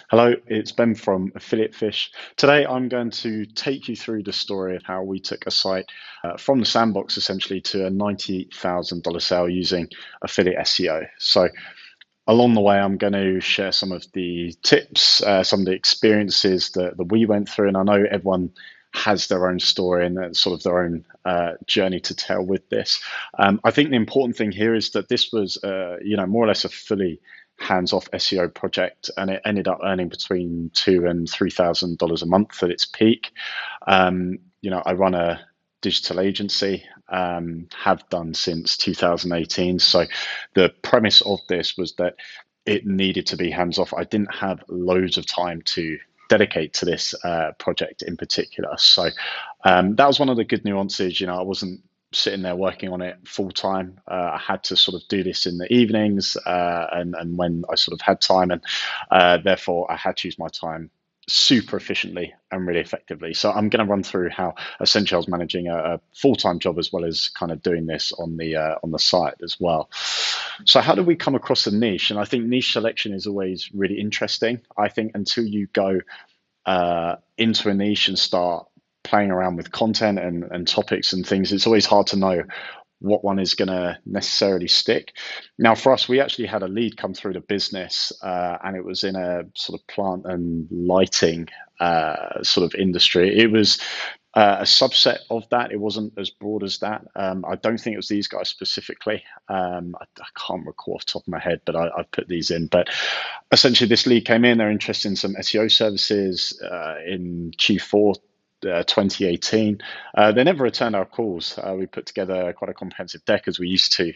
Hello, it's Ben from Affiliate Fish. Today, I'm going to take you through the story of how we took a site from the sandbox essentially to a $90,000 sale using affiliate SEO. So, along the way, I'm going to share some of the tips, some of the experiences that we went through, and I know everyone has their own story and sort of their own journey to tell with this. I think the important thing here is that this was, more or less a fully hands-off SEO project, and it ended up earning between $2,000 and $3,000 a month at its peak. I run a digital agency, have done since 2018. So the premise of this was that it needed to be hands off. I didn't have loads of time to dedicate to this project in particular. So that was one of the good nuances. I wasn't sitting there working on it full time. I had to sort of do this in the evenings and when I sort of had time, and therefore I had to use my time super efficiently and really effectively. So I'm going to run through how essentially I was managing a full-time job as well as kind of doing this on the site as well. So how do we come across a niche? And I think niche selection is always really interesting. I think until you go into a niche and start playing around with content and topics and things, it's always hard to know what one is going to necessarily stick. Now, for us, we actually had a lead come through the business, and it was in a sort of plant and lighting sort of industry. It was a subset of that. It wasn't as broad as that. I don't think it was these guys specifically. I can't recall off the top of my head, but I've put these in. But essentially, this lead came in. They're interested in some SEO services in Q4 2018. They never returned our calls. We put together quite a comprehensive deck as we used to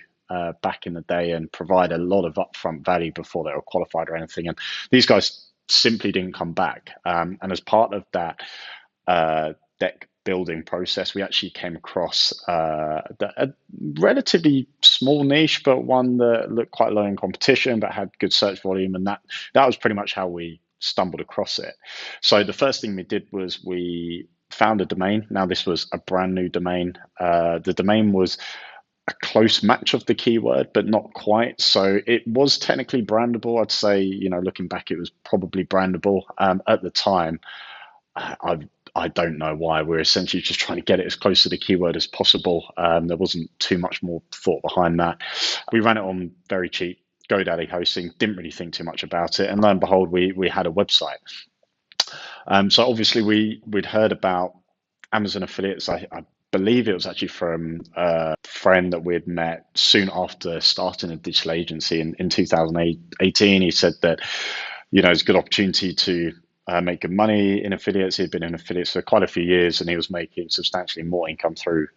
back in the day and provide a lot of upfront value before they were qualified or anything. And these guys simply didn't come back. And as part of that deck building process, we actually came across a relatively small niche, but one that looked quite low in competition, but had good search volume. And that was pretty much how we stumbled across it. So the first thing we did was we found a domain. Now, this was a brand new domain. The domain was a close match of the keyword, but not quite. So it was technically brandable. I'd say, looking back, it was probably brandable. At the time, I don't know why. We're essentially just trying to get it as close to the keyword as possible. There wasn't too much more thought behind that. We ran it on very cheap GoDaddy hosting, didn't really think too much about it. And lo and behold, we had a website. So obviously we'd heard about Amazon affiliates. I believe it was actually from a friend that we'd met soon after starting a digital agency in 2018. He said that, it's a good opportunity to make good money in affiliates. He'd been in affiliates for quite a few years, and he was making substantially more income through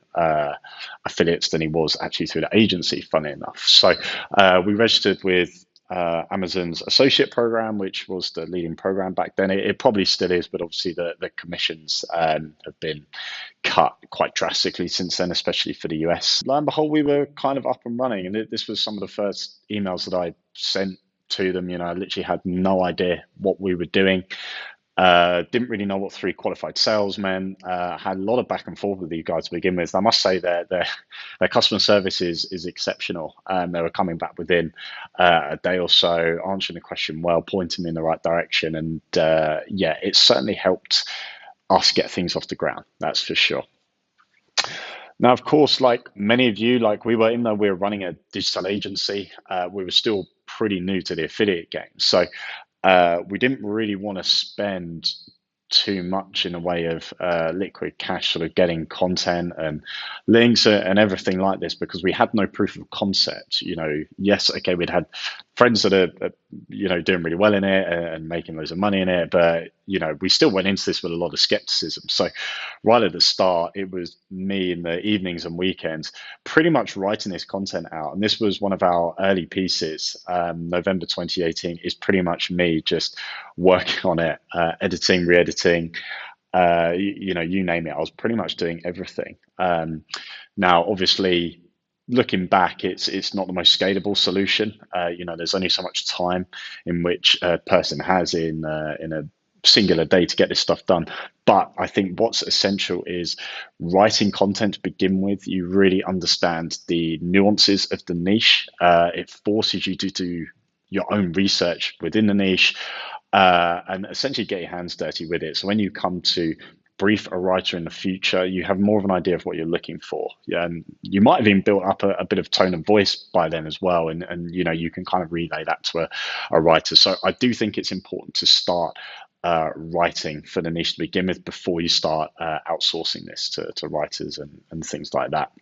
affiliates than he was actually through the agency, funny enough. So we registered with Amazon's associate program, which was the leading program back then. It probably still is, but obviously the commissions have been cut quite drastically since then, especially for the US. Lo and behold, we were kind of up and running, and this was some of the first emails that I sent to them. I literally had no idea what we were doing. Didn't really know what 3 qualified sales meant. Had a lot of back and forth with these guys to begin with. I must say their customer service is exceptional. They were coming back within a day or so, answering the question well, pointing me in the right direction, and it certainly helped us get things off the ground. That's for sure. Now, of course, like many of you, like we were running a digital agency. We were still pretty new to the affiliate game, so we didn't really want to spend too much in a way of liquid cash, sort of getting content and links and everything like this, because we had no proof of concept. Yes, okay, we'd had friends that are doing really well in it and making loads of money in it, but we still went into this with a lot of skepticism. So right at the start, it was me in the evenings and weekends pretty much writing this content out, and this was one of our early pieces. November 2018 is pretty much me just working on it, editing, re-editing, you name it. I was pretty much doing everything. Now, obviously, looking back, it's not the most scalable solution. There's only so much time in which a person has in a singular day to get this stuff done. But I think what's essential is writing content to begin with. You really understand the nuances of the niche. It forces you to do your own research within the niche. and essentially get your hands dirty with it. So when you come to brief a writer in the future, you have more of an idea of what you're looking for. Yeah, and you might have even built up a bit of tone of voice by then as well, and you can kind of relay that to a writer. So I do think it's important to start writing for the niche to begin with before you start outsourcing this to writers and things like that.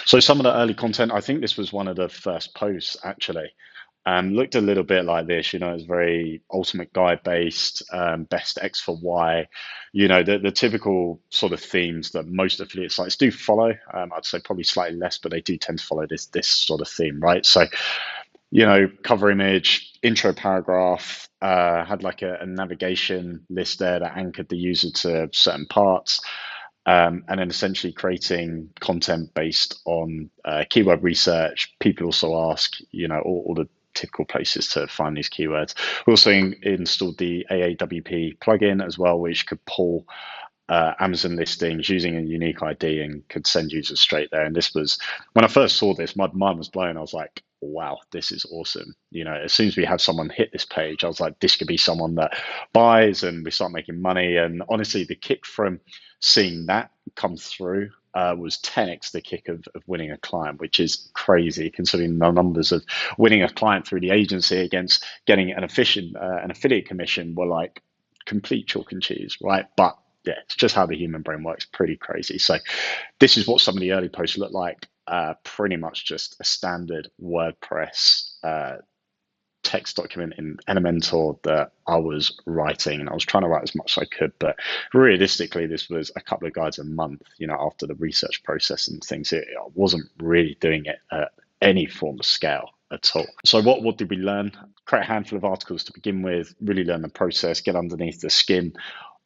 So some of the early content, I think this was one of the first posts actually. Looked a little bit like this, it's very ultimate guide based, best X for Y, the typical sort of themes that most affiliate sites do follow. I'd say probably slightly less, but they do tend to follow this sort of theme, right? So, cover image, intro paragraph, had like a navigation list there that anchored the user to certain parts. And then essentially creating content based on keyword research. People also ask, all the typical places to find these keywords. We also installed the AAWP plugin as well, which could pull Amazon listings using a unique ID and could send users straight there. And this was, when I first saw this, my mind was blown. I was like, wow, this is awesome. As soon as we had someone hit this page, I was like, this could be someone that buys and we start making money. And honestly, the kick from seeing that come through was 10x the kick of winning a client, which is crazy considering the numbers of winning a client through the agency against getting an affiliate commission were like complete chalk and cheese, right? But yeah, it's just how the human brain works. Pretty crazy. So this is what some of the early posts look like. Pretty much just a standard WordPress text document in Elementor that I was writing, and I was trying to write as much as I could, but realistically this was a couple of guides a month, after the research process and things. I wasn't really doing it at any form of scale at all. So what did we learn? Create a handful of articles to begin with, really learn the process, get underneath the skin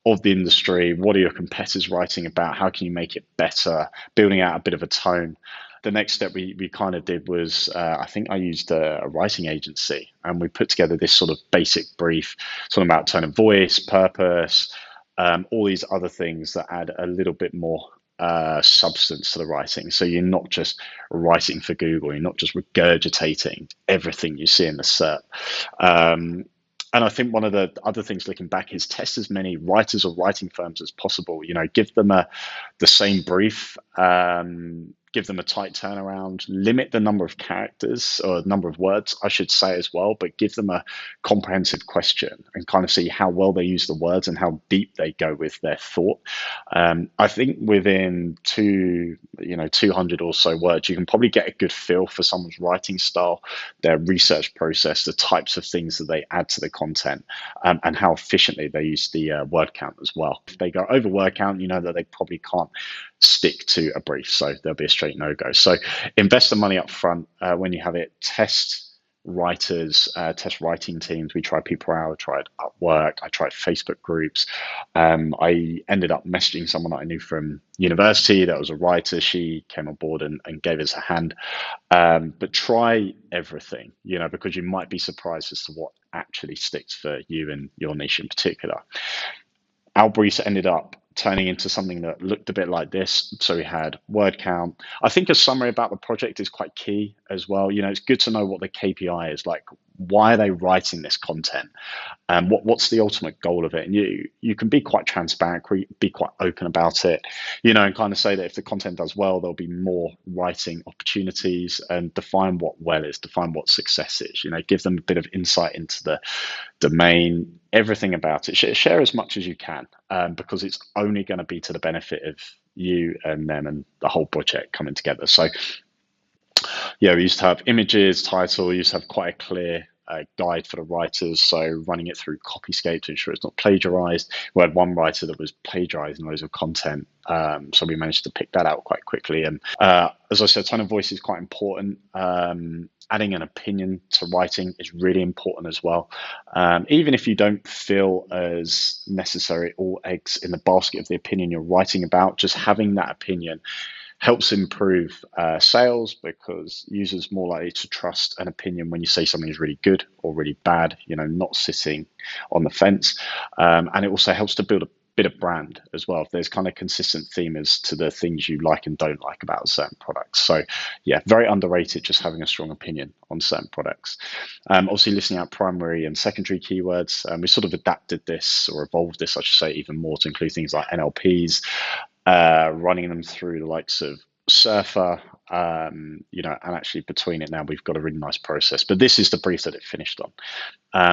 of the industry. What are your competitors writing about? How can you make it better? Building out a bit of a tone. The next step we kind of did was, I think I used a writing agency, and we put together this sort of basic brief, talking about tone of voice, purpose, all these other things that add a little bit more substance to the writing. So you're not just writing for Google, you're not just regurgitating everything you see in the SERP. And I think one of the other things looking back is test as many writers or writing firms as possible. Give them the same brief, give them a tight turnaround, limit the number of characters or number of words, I should say as well, but give them a comprehensive question and kind of see how well they use the words and how deep they go with their thought. I think within 200 or so words, you can probably get a good feel for someone's writing style, their research process, the types of things that they add to the content, and how efficiently they use the word count as well. If they go over word count, you know that they probably can't stick to a brief, so there'll be a straight no-go. So invest the money up front when you have it. Test writers, test writing teams. We tried PeopleHour, tried Upwork, I tried Facebook groups. I ended up messaging someone that I knew from university that was a writer. She came on board and gave us a hand. But try everything, because you might be surprised as to what actually sticks for you and your niche in particular. Our briefs ended up turning into something that looked a bit like this. So we had word count. I think a summary about the project is quite key as well. It's good to know what the KPI is, like why are they writing this content, and what's the ultimate goal of it. And you can be quite transparent, be quite open about it, and kind of say that if the content does well, there'll be more writing opportunities, and define what well is, define what success is. Give them a bit of insight into the domain, everything about it. Share as much as you can, because it's only going to be to the benefit of you and them and the whole project coming together. So yeah, we used to have images, title. We used to have quite a clear guide for the writers, so running it through Copyscape to ensure it's not plagiarized. We had one writer that was plagiarizing loads of content, so we managed to pick that out quite quickly. And as I said, tone of voice is quite important. Adding an opinion to writing is really important as well. Even if you don't feel as necessary all eggs in the basket of the opinion you're writing about, just having that opinion helps improve sales, because users more likely to trust an opinion when you say something is really good or really bad, not sitting on the fence. And it also helps to build a bit of brand as well. If there's kind of consistent theme as to the things you like and don't like about certain products. So yeah, very underrated just having a strong opinion on certain products. Obviously listening out primary and secondary keywords. We sort of adapted this or evolved this, I should say, even more to include things like NLPs, running them through the likes of Surfer, and actually between it now we've got a really nice process. But this is the brief that it finished on,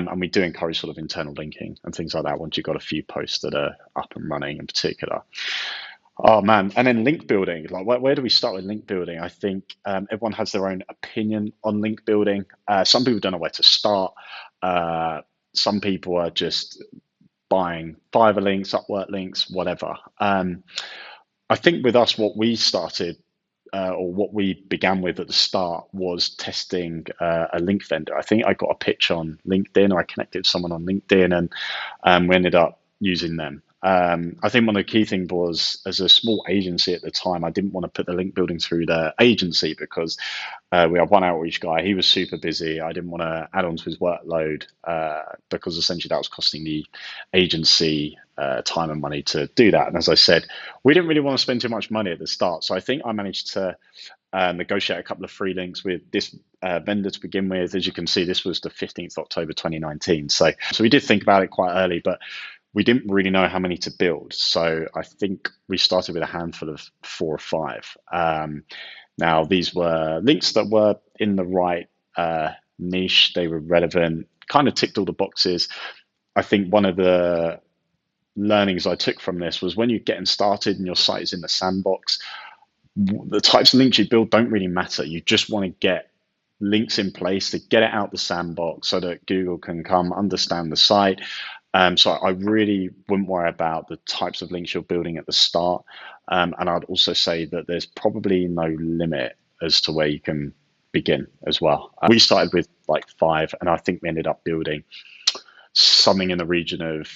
and we do encourage sort of internal linking and things like that once you've got a few posts that are up and running in particular. Oh man, and then link building. Like, where do we start with link building? I think everyone has their own opinion on link building. Some people don't know where to start. Some people are just buying Fiverr links, Upwork links, whatever. I think with us, what we started or what we began with at the start was testing a link vendor. I think I got a pitch on LinkedIn, or I connected with someone on LinkedIn, and we ended up using them. I think one of the key things was, as a small agency at the time, I didn't want to put the link building through the agency because we had one outreach guy. He was super busy. I didn't want to add on to his workload because essentially that was costing the agency time and money to do that. And as I said, we didn't really want to spend too much money at the start. So I think I managed to negotiate a couple of free links with this vendor to begin with. As you can see, this was the 15th October 2019. So we did think about it quite early, but we didn't really know how many to build. So I think we started with a handful of 4 or 5. Now, these were links that were in the right niche. They were relevant, kind of ticked all the boxes. I think one of the learnings I took from this was when you're getting started and your site is in the sandbox, the types of links you build don't really matter. You just want to get links in place to get it out the sandbox so that Google can come understand the site. So I really wouldn't worry about the types of links you're building at the start. And I'd also say that there's probably no limit as to where you can begin as well. We started with like 5, and I think we ended up building something in the region of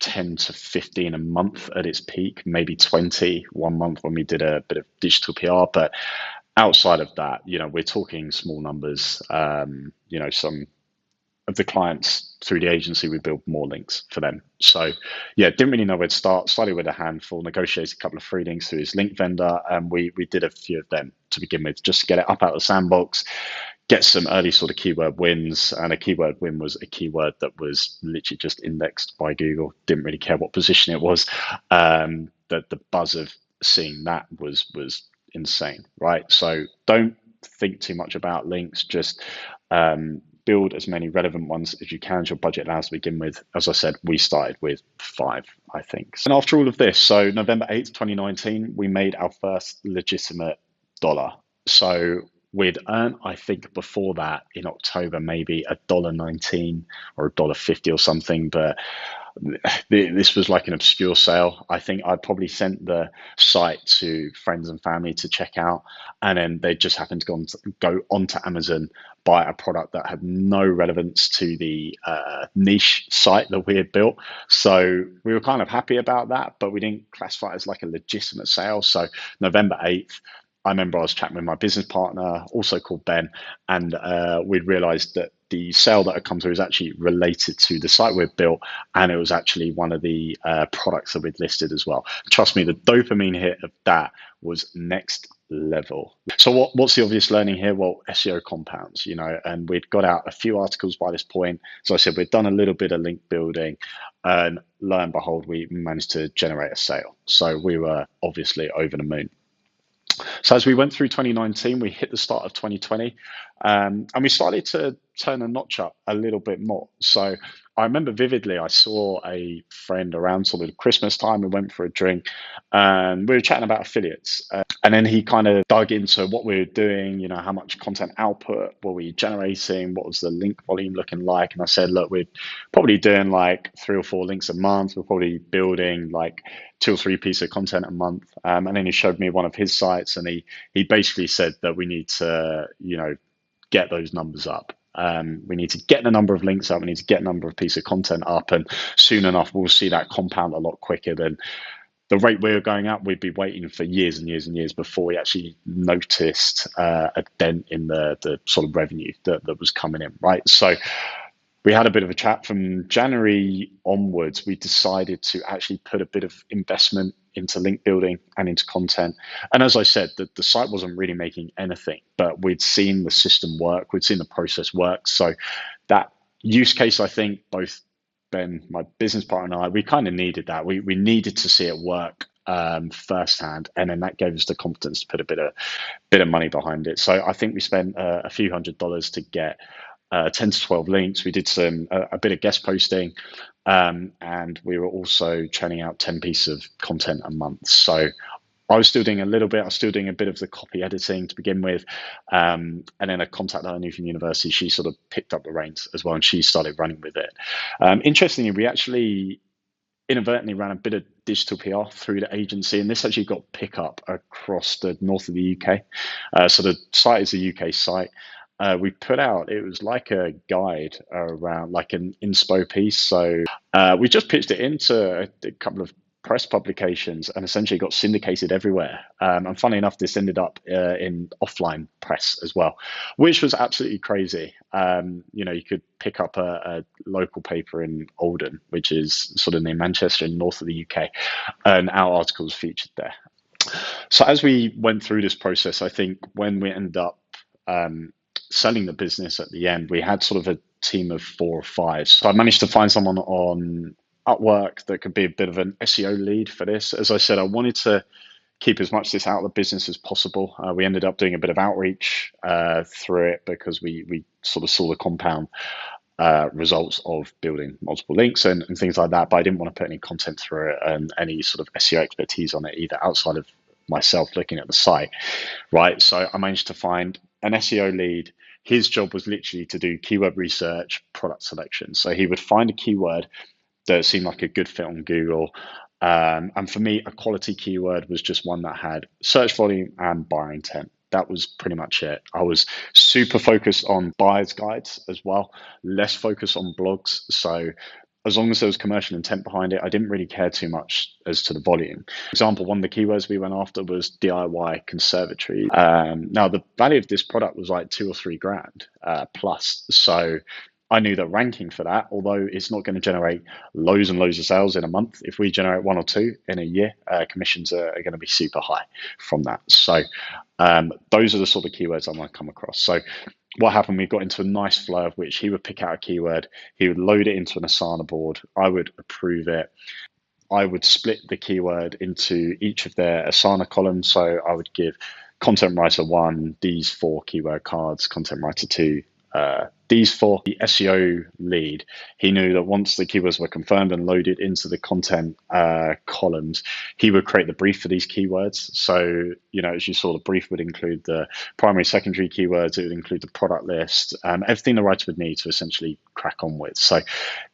10 to 15 a month at its peak, maybe 20 one month when we did a bit of digital PR. But outside of that, we're talking small numbers. Some of the clients through the agency, we build more links for them. So yeah, didn't really know where to start. Started with a handful, negotiated a couple of free links through his link vendor, and we did a few of them to begin with, just to get it up out of the sandbox, get some early sort of keyword wins. And a keyword win was a keyword that was literally just indexed by Google. Didn't really care what position it was. The buzz of seeing that was insane, right? So don't think too much about links. Just build as many relevant ones as you can as your budget allows to begin with. As I said, we started with 5, I think. And after all of this, so November 8th, 2019, we made our first legitimate dollar. So we'd earned, I think before that in October, maybe $1.19 or $1.50 or something, but this was like an obscure sale. I think I probably sent the site to friends and family to check out, and then they just happened to go onto Amazon, buy a product that had no relevance to the niche site that we had built. So we were kind of happy about that, but we didn't classify it as like a legitimate sale. So November 8th, I remember I was chatting with my business partner, also called Ben, and we'd realized that the sale that had come through was actually related to the site we'd built, and it was actually one of the products that we'd listed as well. Trust me, the dopamine hit of that was next level. So what's the obvious learning here? Well, SEO compounds, and we'd got out a few articles by this point. So I said, we'd done a little bit of link building, and lo and behold, we managed to generate a sale. So we were obviously over the moon. So as we went through 2019, we hit the start of 2020, and we started to turn the notch up a little bit more. So I remember vividly, I saw a friend around sort of Christmas time. We went for a drink, and we were chatting about affiliates. And then he kind of dug into what we were doing, how much content output were we generating, what was the link volume looking like. And I said, look, we're probably doing like 3 or 4 links a month. We're probably building like 2 or 3 pieces of content a month. And then he showed me one of his sites, and he basically said that we need to, get those numbers up. We need to get the number of links up. We need to get the number of pieces of content up, and soon enough, we'll see that compound a lot quicker than the rate we were going up. We'd be waiting for years and years and years before we actually noticed a dent in the sort of revenue that was coming in, right? So We had a bit of a chat. From January onwards. We decided to actually put a bit of investment into link building and into content. And as I said, the site wasn't really making anything, but we'd seen the system work, we'd seen the process work. So that use case, I think both Ben, my business partner, and I, we kind of needed that. We needed to see it work firsthand, and then that gave us the confidence to put a bit of money behind it. So I think we spent a few $100s to get 10 to 12 links. We did a bit of guest posting, and we were also churning out 10 pieces of content a month. So I was still doing a little bit. I was still doing a bit of the copy editing to begin with, and then a contact that I knew from university, she sort of picked up the reins as well, and she started running with it. Interestingly, we actually inadvertently ran a bit of digital PR through the agency, and this actually got pickup across the north of the UK. So the site is a UK site. We put out, it was like a guide around, like an inspo piece. So we just pitched it into a couple of press publications and essentially got syndicated everywhere. And funny enough, this ended up in offline press as well, which was absolutely crazy. You could pick up a local paper in Oldham, which is sort of near Manchester in north of the UK, and our articles featured there. So as we went through this process, I think when we ended up selling the business at the end, we had sort of a team of 4 or 5. So I managed to find someone on Upwork that could be a bit of an SEO lead for this. As I said, I wanted to keep as much of this out of the business as possible. We ended up doing a bit of outreach through it because we sort of saw the compound results of building multiple links and things like that. But I didn't want to put any content through it and any sort of SEO expertise on it either outside of myself looking at the site, right? So I managed to find an SEO lead. His job was literally to do keyword research, product selection. So he would find a keyword that seemed like a good fit on Google. And for me, a quality keyword was just one that had search volume and buyer intent. That was pretty much it. I was super focused on buyer's guides as well, less focused on blogs. So as long as there was commercial intent behind it, I didn't really care too much as to the volume. For example, one of the keywords we went after was DIY conservatory. Now, the value of this product was like 2 or 3 grand plus. So I knew that ranking for that, although it's not going to generate loads and loads of sales in a month, if we generate 1 or 2 in a year, commissions are going to be super high from that. So those are the sort of keywords I might come across. So what happened, we got into a nice flow of which he would pick out a keyword, he would load it into an Asana board, I would approve it. I would split the keyword into each of their Asana columns. So I would give content writer 1 these 4 keyword cards, content writer 2 these 4. The SEO lead, he knew that once the keywords were confirmed and loaded into the content columns, he would create the brief for these keywords. So, as you saw, the brief would include the primary, secondary keywords, it would include the product list, everything the writer would need to essentially crack on with. So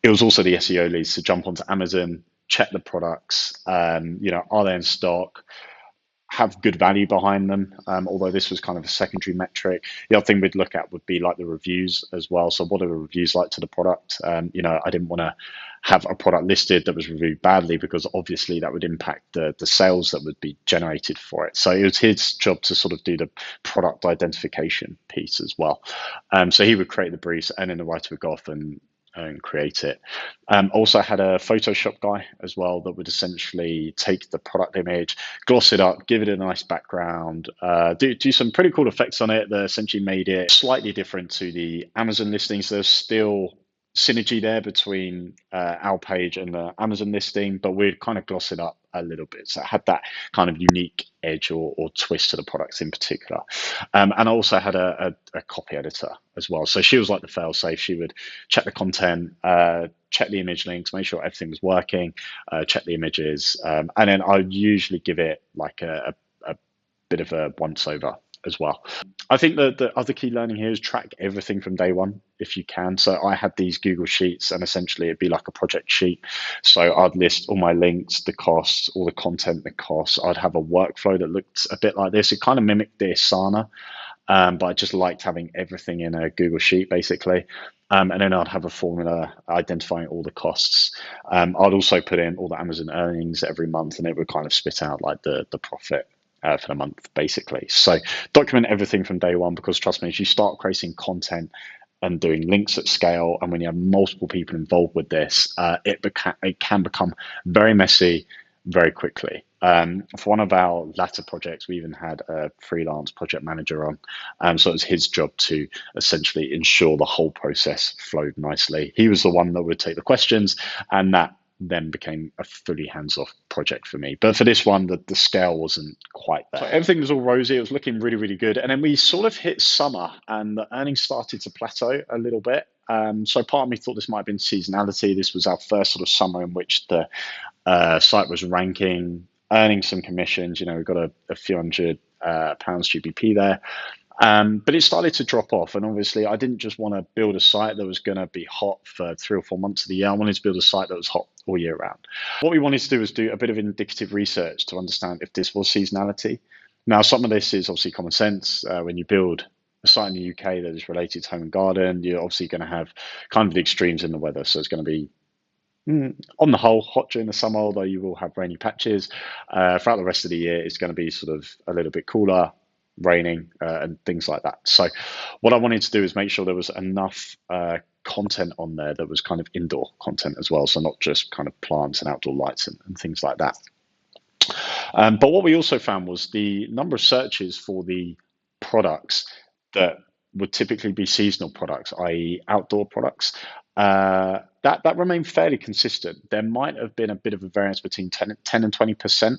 it was also the SEO leads to jump onto Amazon, check the products, are they in stock, have good value behind them, although this was kind of a secondary metric. The other thing we'd look at would be like the reviews as well. So what are the reviews like to the product? I didn't want to have a product listed that was reviewed badly because obviously that would impact the sales that would be generated for it. So it was his job to sort of do the product identification piece as well. So he would create the briefs and then the writer would go off and create it. Also had a Photoshop guy as well that would essentially take the product image, gloss it up, give it a nice background, do some pretty cool effects on it that essentially made it slightly different to the Amazon listings. There's still synergy there between our page and the Amazon listing, but we'd kind of gloss it up a little bit. So it had that kind of unique edge or twist to the products in particular. And I also had a copy editor as well. So she was like the fail safe. She would check the content, check the image links, make sure everything was working, check the images. And then I'd usually give it like a bit of a once over as well. I think that the other key learning here is track everything from day one if you can. So I had these Google Sheets and essentially it'd be like a project sheet. So I'd list all my links, the costs, all the content, the costs. I'd have a workflow that looked a bit like this. It kind of mimicked the Asana, but I just liked having everything in a Google Sheet basically. And then I'd have a formula identifying all the costs. I'd also put in all the Amazon earnings every month and it would kind of spit out like the profit for the month basically. So document everything from day one, because trust me, as you start creating content and doing links at scale, and when you have multiple people involved with this, it can become very messy very quickly. For one of our latter projects, we even had a freelance project manager on, so it was his job to essentially ensure the whole process flowed nicely. He was the one that would take the questions, and that then became a fully hands-off project for me. But for this one, the scale wasn't quite there. So everything was all rosy. It was looking really, really good. And then we sort of hit summer and the earnings started to plateau a little bit. So part of me thought this might have been seasonality. This was our first sort of summer in which the site was ranking, earning some commissions. We got a few hundred pounds GBP there. But it started to drop off. And obviously, I didn't just want to build a site that was going to be hot for 3 or 4 months of the year. I wanted to build a site that was hot all year round. What we wanted to do was do a bit of indicative research to understand if this was seasonality. Now, some of this is obviously common sense. When you build a site in the UK that is related to home and garden, you're obviously going to have kind of the extremes in the weather. So it's going to be, on the whole, hot during the summer, although you will have rainy patches. Throughout the rest of the year, it's going to be sort of a little bit cooler, raining, and things like that. So what I wanted to do is make sure there was enough content on there that was kind of indoor content as well. So not just kind of plants and outdoor lights and things like that. But what we also found was the number of searches for the products that would typically be seasonal products, i.e. outdoor products, that remained fairly consistent. There might have been a bit of a variance between 10 and 20%.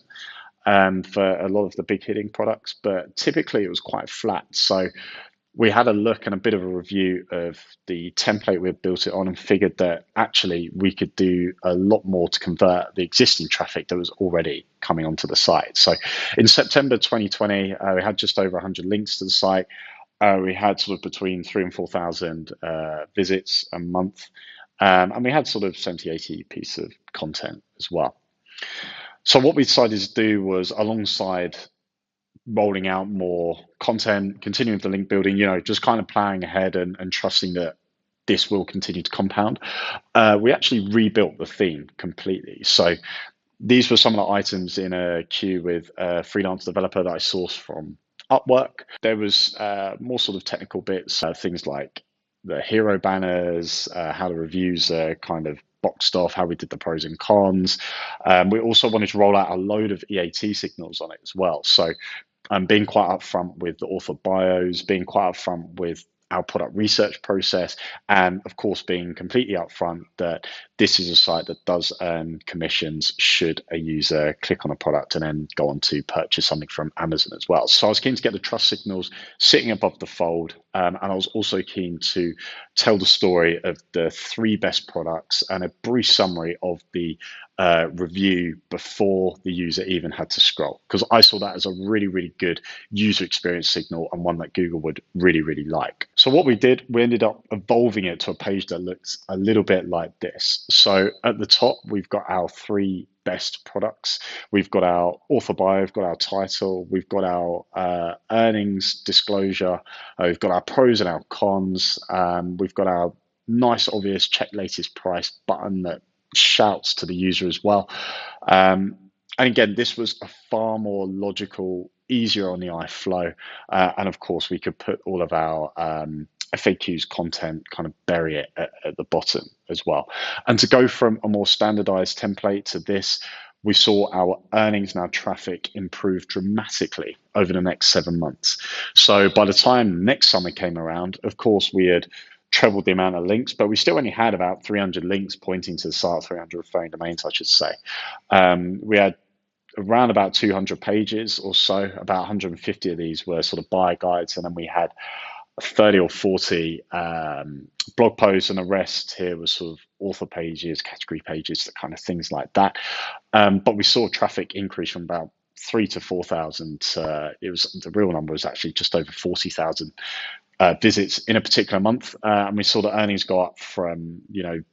For a lot of the big hitting products, but typically it was quite flat. So we had a look and a bit of a review of the template we had built it on and figured that actually we could do a lot more to convert the existing traffic that was already coming onto the site. So in September 2020, we had just over 100 links to the site. We had sort of between 3,000 and 4,000 visits a month. And we had sort of 70, 80 pieces of content as well. So what we decided to do was, alongside rolling out more content, continuing the link building, just kind of plowing ahead and trusting that this will continue to compound, we actually rebuilt the theme completely. So these were some of the items in a queue with a freelance developer that I sourced from Upwork. There was more sort of technical bits, things like the hero banners, how the reviews are kind of boxed off, how we did the pros and cons. We also wanted to roll out a load of EAT signals on it as well. So being quite upfront with the author bios, being quite upfront with our product research process, and of course being completely upfront that this is a site that does earn commissions should a user click on a product and then go on to purchase something from Amazon as well. So I was keen to get the trust signals sitting above the fold, and I was also keen to tell the story of the 3 best products and a brief summary of the review before the user even had to scroll, because I saw that as a really, really good user experience signal and one that Google would really, really like. So what we did, we ended up evolving it to a page that looks a little bit like this. So at the top, we've got our 3 best products. We've got our author bio, we've got our title, we've got our earnings disclosure, we've got our pros and our cons, we've got our nice, obvious check latest price button that shouts to the user as well. And again, this was a far more logical, easier on the eye flow. And of course, we could put all of our FAQs content, kind of bury it at the bottom as well. And to go from a more standardized template to this, we saw our earnings and our traffic improve dramatically over the next 7 months. So by the time next summer came around, of course, we had trebled the amount of links, but we still only had about 300 links pointing to the site, 300 referring domains, I should say. We had around about 200 pages or so. About 150 of these were sort of buyer guides, and then we had 30 or 40 blog posts, and the rest here was sort of author pages, category pages, that kind of things like that. But we saw traffic increase from about 3,000 to 4,000. It was, the real number was actually just over 40,000 visits in a particular month, and we saw the earnings go up from the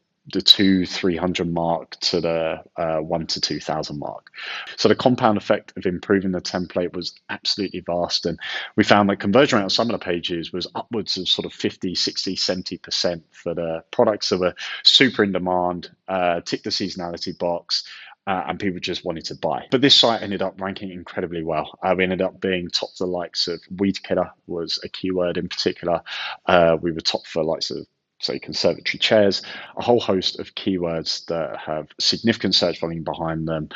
200-300 mark to the 1,000 to 2,000 mark. So the compound effect of improving the template was absolutely vast, and we found that conversion rate on some of the pages was upwards of sort of 50, 60, 70% for the products that were super in demand, tick the seasonality box, and people just wanted to buy. But this site ended up ranking incredibly well. We ended up being top for the likes of weed killer was a keyword in particular. We were top for likes of, say, conservatory chairs, a whole host of keywords that have significant search volume behind them,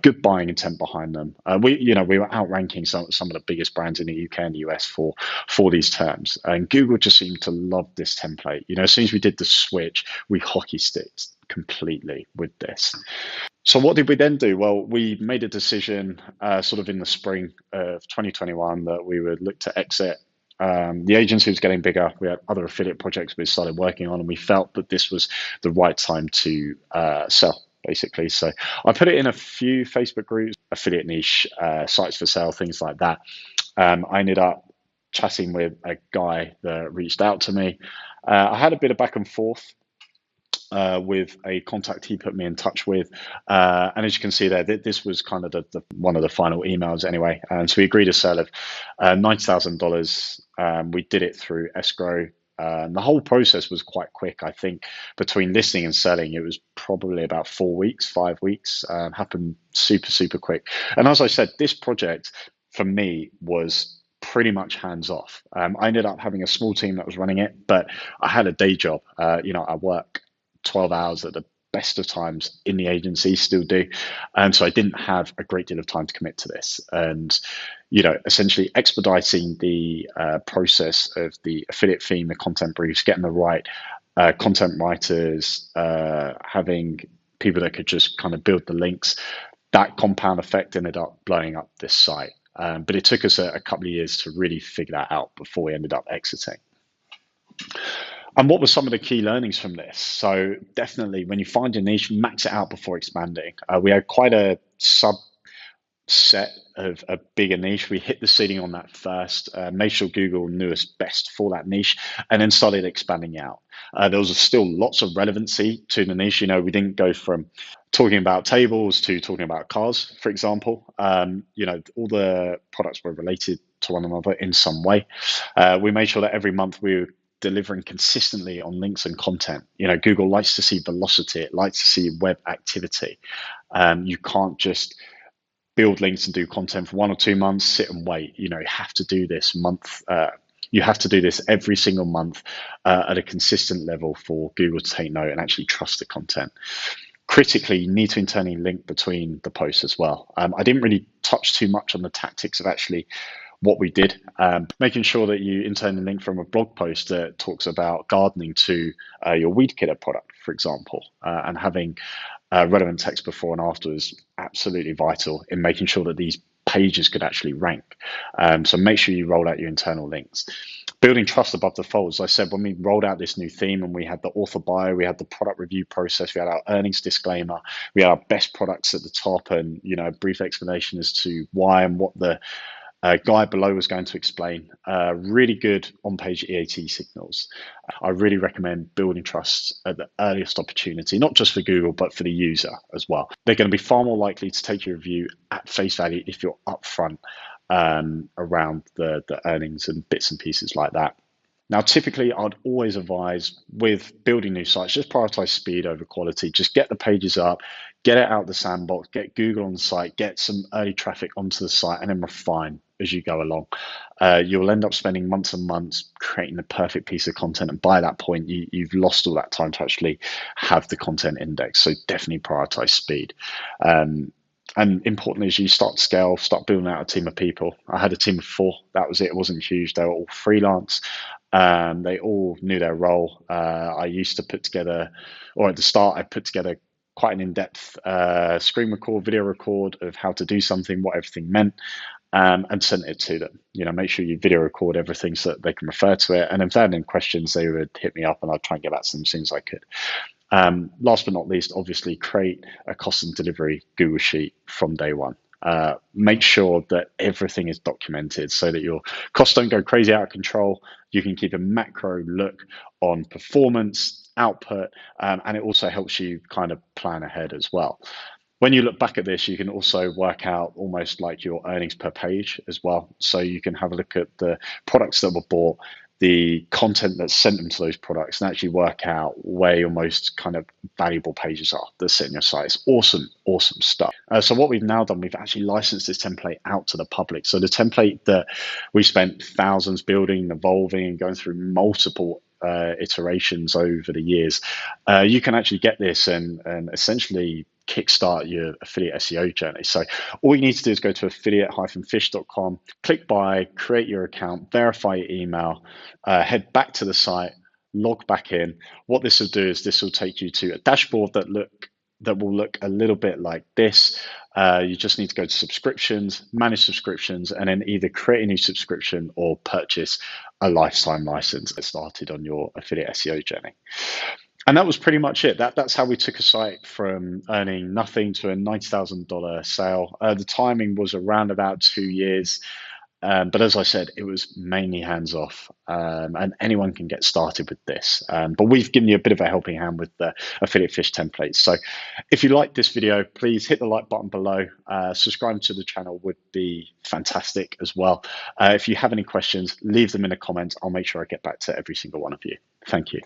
good buying intent behind them. We were outranking some of the biggest brands in the UK and the US for these terms. And Google just seemed to love this template. As soon as we did the switch, we hockey sticked completely with this. So what did we then do? Well, we made a decision sort of in the spring of 2021 that we would look to exit. The agency was getting bigger. We had other affiliate projects we started working on, and we felt that this was the right time to sell, basically. So I put it in a few Facebook groups, affiliate niche, sites for sale, things like that. I ended up chatting with a guy that reached out to me. I had a bit of back and forth with a contact he put me in touch with, and as you can see there, this was kind of the one of the final emails anyway. And so we agreed a sale of $90,000. We did it through escrow. The whole process was quite quick. I think between listing and selling, it was probably about 4 weeks, 5 weeks. Happened super quick. And as I said, this project for me was pretty much hands off. I ended up having a small team that was running it, but I had a day job. I work 12 hours at the best of times in the agency, still do. And so I didn't have a great deal of time to commit to this. And, essentially expediting the process of the affiliate theme, the content briefs, getting the right content writers, having people that could just kind of build the links, that compound effect ended up blowing up this site. But it took us a couple of years to really figure that out before we ended up exiting. And what were some of the key learnings from this? So definitely when you find a niche, max it out before expanding. We had quite a subset of a bigger niche. We hit the ceiling on that first, made sure Google knew us best for that niche, and then started expanding out. There was still lots of relevancy to the niche. We didn't go from talking about tables to talking about cars, for example. All the products were related to one another in some way. We made sure that every month we were delivering consistently on links and content. Google likes to see velocity. It likes to see web activity. You can't just build links and do content for 1 or 2 months, sit and wait. You have to do this month. You have to do this every single month at a consistent level for Google to take note and actually trust the content. Critically, you need to internally link between the posts as well. I didn't really touch too much on the tactics of actually what we did, making sure that you internally link from a blog post that talks about gardening to your weed killer product, for example, and having relevant text before and after is absolutely vital in making sure that these pages could actually rank. So make sure you roll out your internal links. Building trust above the fold. As I said, when we rolled out this new theme and we had the author bio, we had the product review process, we had our earnings disclaimer, we had our best products at the top, and a brief explanation as to why and what the guy below was going to explain. Really good on-page EAT signals. I really recommend building trust at the earliest opportunity, not just for Google, but for the user as well. They're going to be far more likely to take your review at face value if you're upfront around the earnings and bits and pieces like that. Now, typically, I'd always advise with building new sites, just prioritize speed over quality. Just get the pages up, get it out of the sandbox, get Google on the site, get some early traffic onto the site, and then refine as you go along. You'll end up spending months and months creating the perfect piece of content. And by that point, you've lost all that time to actually have the content index. So definitely prioritize speed. And importantly, as you start to scale, start building out a team of people. I had a team of 4. That was it. It wasn't huge. They were all freelance. They all knew their role. I used to put together, or at the start, I put together quite an in-depth screen record, video record of how to do something, what everything meant, and sent it to them. Make sure you video record everything so that they can refer to it. And if they had any questions, they would hit me up and I'd try and get back to them as soon as I could. Last but not least, obviously, create a cost and delivery Google Sheet from day one. Make sure that everything is documented so that your costs don't go crazy out of control. You can keep a macro look on performance, output, and it also helps you kind of plan ahead as well. When you look back at this, you can also work out almost like your earnings per page as well. So you can have a look at the products that were bought the content that sent them to those products and actually work out where your most kind of valuable pages are that sit on your site. It's awesome, awesome stuff. So what we've now done, we've actually licensed this template out to the public. So the template that we spent thousands building, evolving, and going through multiple iterations over the years, you can actually get this and essentially kickstart your affiliate SEO journey. So all you need to do is go to affiliate-fish.com, click buy, create your account, verify your email, head back to the site, log back in. What this will do is this will take you to a dashboard that will look a little bit like this. You just need to go to subscriptions, manage subscriptions, and then either create a new subscription or purchase a lifetime license. Get started on your affiliate SEO journey. And that was pretty much it. That's how we took a site from earning nothing to a $90,000 sale. The timing was around about 2 years. But as I said, it was mainly hands off, and anyone can get started with this. But we've given you a bit of a helping hand with the Affiliate Fish templates. So if you like this video, please hit the like button below. Subscribe to the channel would be fantastic as well. If you have any questions, leave them in the comments. I'll make sure I get back to every single one of you. Thank you.